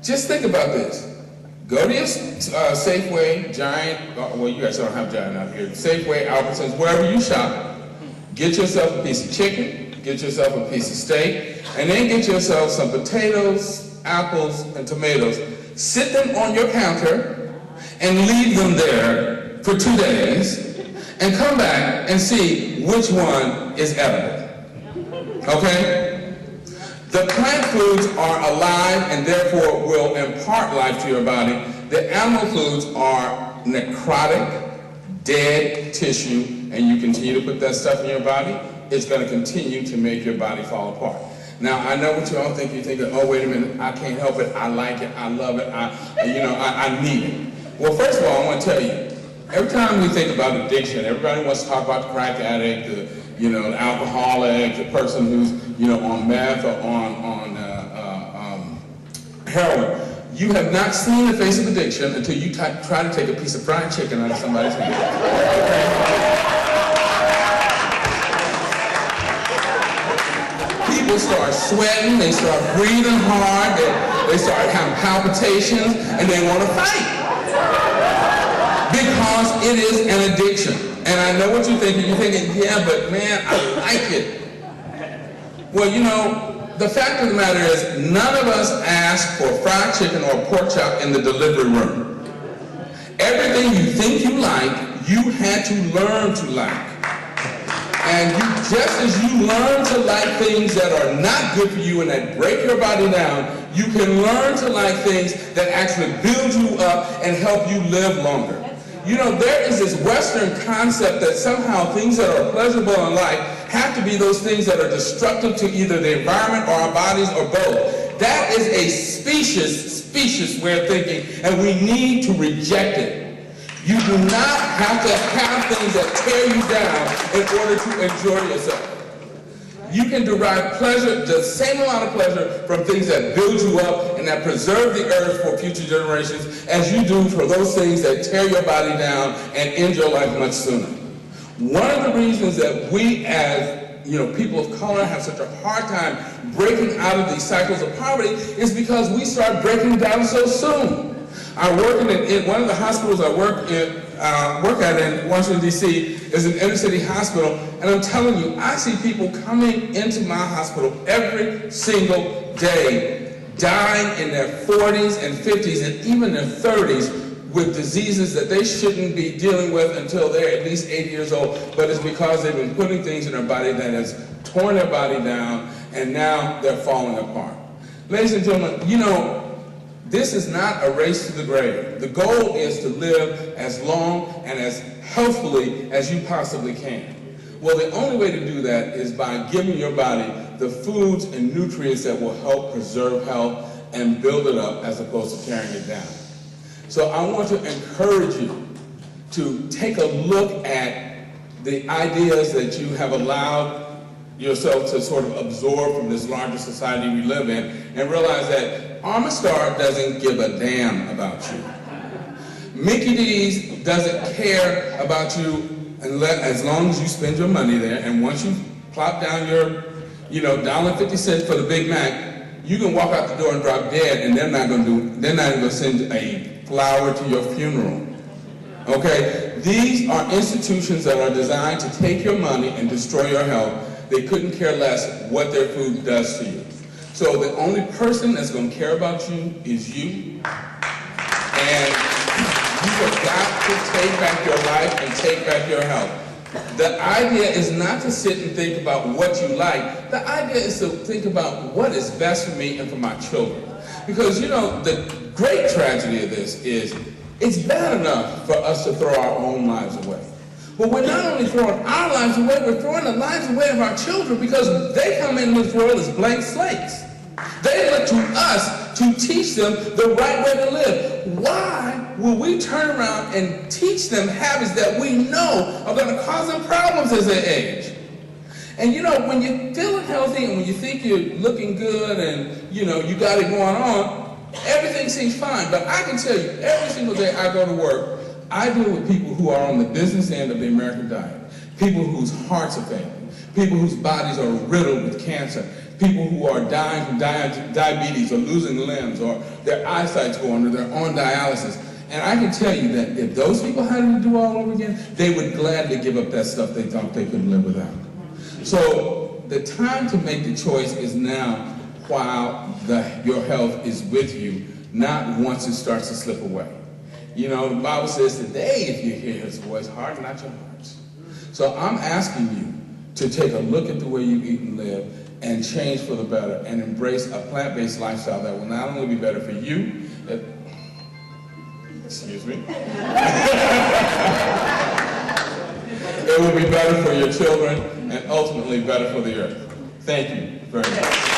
Just think about this. Go to your Safeway, Giant, well, you guys don't have Giant out here. Safeway, Albertsons, wherever you shop. Get yourself a piece of chicken, get yourself a piece of steak, and then get yourself some potatoes, apples, and tomatoes. Sit them on your counter and leave them there for 2 days, and come back and see which one is edible. Okay? The plant foods are alive and therefore will impart life to your body. The animal foods are necrotic, dead tissue, and you continue to put that stuff in your body, it's going to continue to make your body fall apart. Now, I know what you all think. You're thinking, oh, wait a minute, I can't help it, I like it, I love it, I need it. Well, first of all, I want to tell you, every time we think about addiction, everybody wants to talk about the crack addict, the alcoholic, the person who's, on meth or on heroin. You have not seen the face of addiction until you try to take a piece of fried chicken out of somebody's hand. People start sweating, they start breathing hard, they start having palpitations, and they want to fight. Because it is an addiction. And I know what you're thinking. You're thinking, yeah, but man, I like it. Well, the fact of the matter is, none of us ask for fried chicken or pork chop in the delivery room. Everything you think you like, you had to learn to like. And just as you learn to like things that are not good for you and that break your body down, you can learn to like things that actually build you up and help you live longer. There is this Western concept that somehow things that are pleasurable in life have to be those things that are destructive to either the environment or our bodies or both. That is a specious way of thinking, and we need to reject it. You do not have to have things that tear you down in order to enjoy yourself. You can derive pleasure, the same amount of pleasure, from things that build you up and that preserve the earth for future generations as you do for those things that tear your body down and end your life much sooner. One of the reasons that we as people of color have such a hard time breaking out of these cycles of poverty is because we start breaking down so soon. I work in one of the hospitals I work at in Washington, D.C. is an inner city hospital, and I'm telling you, I see people coming into my hospital every single day, dying in their 40s and 50s and even their 30s with diseases that they shouldn't be dealing with until they're at least 80 years old, but it's because they've been putting things in their body that has torn their body down, and now they're falling apart. Ladies and gentlemen, this is not a race to the grave. The goal is to live as long and as healthfully as you possibly can. Well, the only way to do that is by giving your body the foods and nutrients that will help preserve health and build it up as opposed to tearing it down. So I want to encourage you to take a look at the ideas that you have allowed yourself to sort of absorb from this larger society we live in, and realize that Armistar doesn't give a damn about you. Mickey D's doesn't care about you as long as you spend your money there, and once you plop down your $1.50 for the Big Mac, you can walk out the door and drop dead, and they're not even going to send a flower to your funeral. Okay? These are institutions that are designed to take your money and destroy your health. They couldn't care less what their food does to you. So the only person that's going to care about you is you. And you have got to take back your life and take back your health. The idea is not to sit and think about what you like. The idea is to think about what is best for me and for my children. Because, the great tragedy of this is it's bad enough for us to throw our own lives away. But we're not only throwing our lives away, we're throwing the lives away of our children because they come into this world as blank slates. They look to us to teach them the right way to live. Why will we turn around and teach them habits that we know are going to cause them problems as they age? And when you're feeling healthy and when you think you're looking good and you got it going on, everything seems fine. But I can tell you, every single day I go to work, I deal with people who are on the business end of the American diet, people whose hearts are failing, people whose bodies are riddled with cancer, people who are dying from diabetes or losing limbs or their eyesight's going or they're on dialysis. And I can tell you that if those people had to do all over again, they would gladly give up that stuff they thought they couldn't live without. So the time to make the choice is now while your health is with you, not once it starts to slip away. You know, the Bible says today if you hear his voice, harden not your hearts. So I'm asking you to take a look at the way you eat and live and change for the better and embrace a plant-based lifestyle that will not only be better for you, excuse me, it will be better for your children and ultimately better for the earth. Thank you very much.